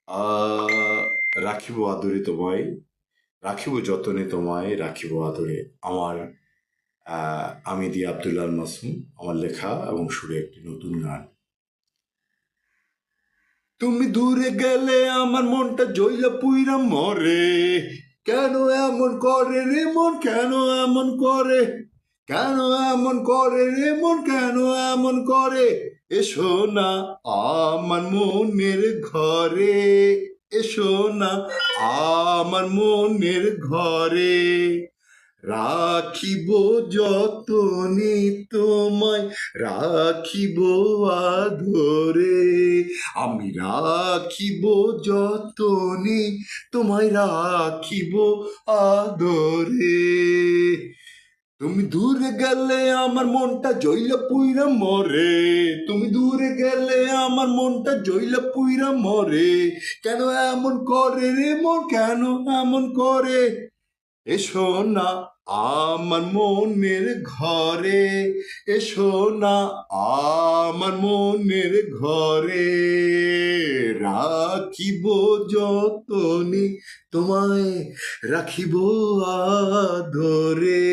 আ রাখিব আদরে তোমায়, রাখিব যতনে তোমায়, রাখিব আদরে। আমার আ আমি দি আব্দুল আল মাসুম, আমার লেখা এবং সুরে একটি নতুন গান। তুমি দূরে গেলে আমার মনটা জ্বইলা পুইরা মরে, কেন এমন করে রে মন, কেন এমন করে, কেন এমন করে রে মন, কেন এমন করে। এসো না আমার মনের ঘরে, এসো না আমার মনের ঘরে, রাখিব যতনে তোমায়, রাখিব আদরে। আমি রাখিব যতনে তোমায়, রাখিব আদরে। তুমি দূরে গেলে আমার মনটা জ্বইলা পুইরা মরে, তুমি দূরে গেলে আমার মনটা জ্বইলা পুইরা মরে, কেন এমন করে রে মন, কেন এমন করে। এসো না আমার মনের ঘরে, এসো না আমার মনের ঘরে, রাখিব যতনে তোমায়, রাখিব আদরে।